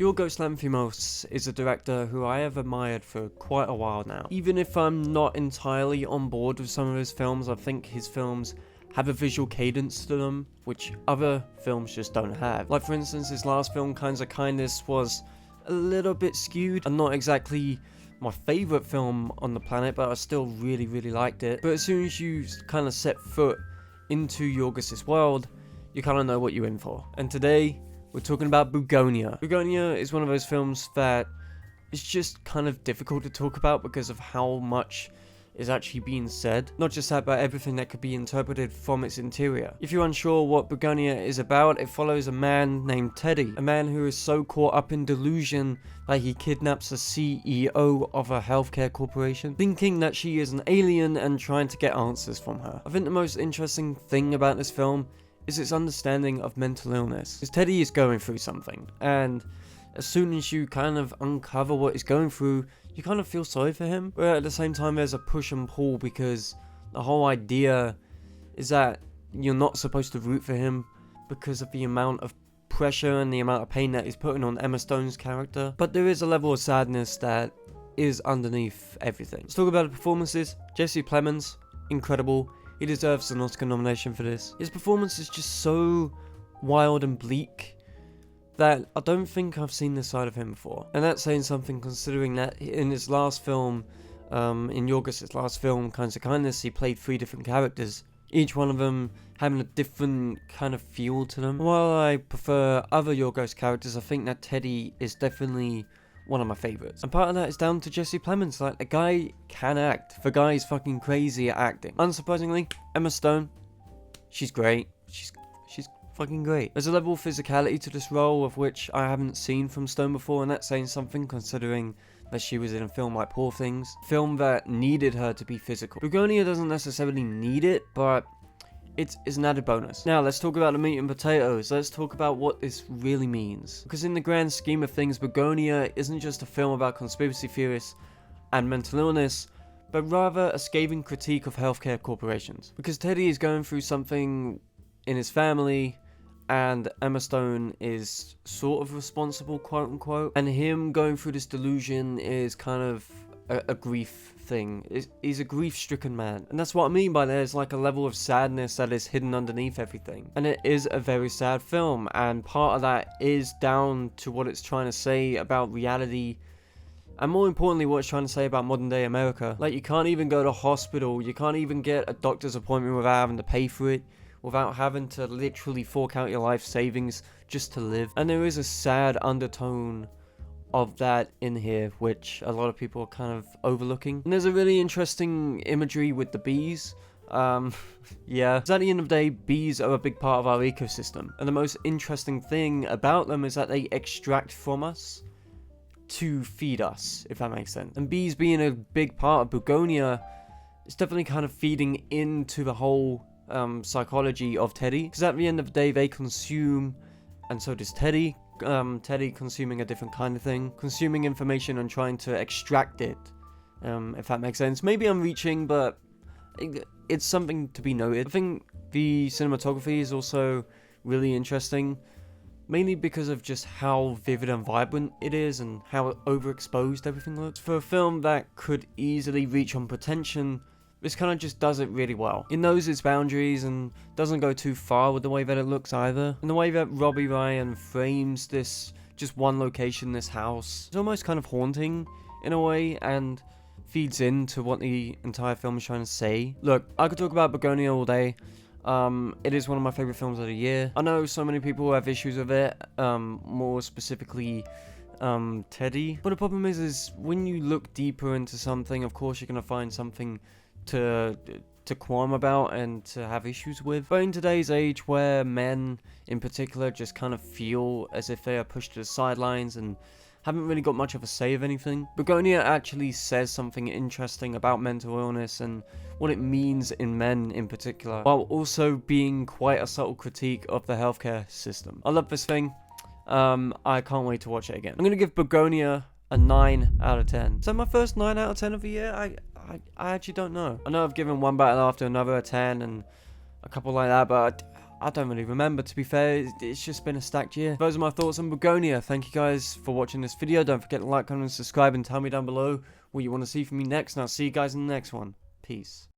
Yorgos Lanthimos is a director who I have admired for quite a while now. Even if I'm not entirely on board with some of his films, I think his films have a visual cadence to them, which other films just don't have. Like for instance, his last film, Kinds of Kindness, was a little bit skewed and not exactly my favourite film on the planet, but I still really liked it. But as soon as you kind of set foot into Yorgos' world, you kind of know what you're in for. And today, we're talking about Bugonia. Bugonia is one of those films that is just kind of difficult to talk about because of how much is actually being said. Not just that, but everything that could be interpreted from its interior. If you're unsure what Bugonia is about, it follows a man named Teddy. A man who is so caught up in delusion that he kidnaps the CEO of a healthcare corporation, thinking that she is an alien and trying to get answers from her. I think the most interesting thing about this film is its understanding of mental illness. Because Teddy is going through something, and as soon as you kind of uncover what he's going through, you kind of feel sorry for him. But at the same time, there's a push and pull, because the whole idea is that you're not supposed to root for him because of the amount of pressure and the amount of pain that he's putting on Emma Stone's character. But there is a level of sadness that is underneath everything. Let's talk about the performances. Jesse Plemons, incredible. He deserves an Oscar nomination for this. His performance is just so wild and bleak that I don't think I've seen this side of him before. And that's saying something, considering that in his last film, in Yorgos' last film, Kinds of Kindness, he played 3 different characters, each one of them having a different kind of feel to them. While I prefer other Yorgos characters, I think that Teddy is definitely one of my favourites. And part of that is down to Jesse Plemons. Like, the guy can act. The guy is fucking crazy at acting. Unsurprisingly, Emma Stone, she's great. She's fucking great. There's a level of physicality to this role of which I haven't seen from Stone before, and that's saying something, considering that she was in a film like Poor Things, a film that needed her to be physical. Bugonia doesn't necessarily need it, but it's an added bonus. Now, let's talk about the meat and potatoes. Let's talk about what this really means. Because in the grand scheme of things, Bugonia isn't just a film about conspiracy theorists and mental illness, but rather a scathing critique of healthcare corporations. Because Teddy is going through something in his family, and Emma Stone is sort of responsible, quote unquote, and him going through this delusion is kind of a grief thing. He's a grief-stricken man, and that's what I mean by there's like a level of sadness that is hidden underneath everything. And it is a very sad film, and part of that is down to what it's trying to say about reality, and more importantly, what it's trying to say about modern day America. Like, you can't even go to hospital, you can't even get a doctor's appointment without having to pay for it, without having to literally fork out your life savings just to live. And there is a sad undertone of that in here, which a lot of people are kind of overlooking. And there's a really interesting imagery with the bees. Yeah, because at the end of the day, bees are a big part of our ecosystem. And the most interesting thing about them is that they extract from us to feed us, if that makes sense. And bees being a big part of Bugonia, it's definitely kind of feeding into the whole psychology of Teddy, because at the end of the day they consume, and so does Teddy. Teddy consuming a different kind of thing, consuming information and trying to extract it, if that makes sense. Maybe I'm reaching, but it's something to be noted. I think the cinematography is also really interesting, mainly because of just how vivid and vibrant it is and how overexposed everything looks. For a film that could easily reach on pretension, this kind of just does it really well. It knows its boundaries and doesn't go too far with the way that it looks either. And the way that Robbie Ryan frames this just one location, this house, it's almost kind of haunting in a way, and feeds into what the entire film is trying to say. Look, I could talk about Bugonia all day. It is one of my favorite films of the year. I know so many people have issues with it, more specifically Teddy. But the problem is when you look deeper into something, of course you're going to find something to qualm about and to have issues with. But in today's age, where men in particular just kind of feel as if they are pushed to the sidelines and haven't really got much of a say of anything, Bugonia actually says something interesting about mental illness and what it means in men in particular, while also being quite a subtle critique of the healthcare system. I love this thing. I can't wait to watch it again. I'm gonna give Bugonia a 9 out of 10. Is that my first 9 out of 10 of the year? I actually don't know. I know I've given One Battle After Another a 10 and a couple like that, but I don't really remember, to be fair. It's just been a stacked year. Those are my thoughts on Bugonia. Thank you guys for watching this video. Don't forget to like, comment, and subscribe, and tell me down below what you want to see from me next, and I'll see you guys in the next one. Peace.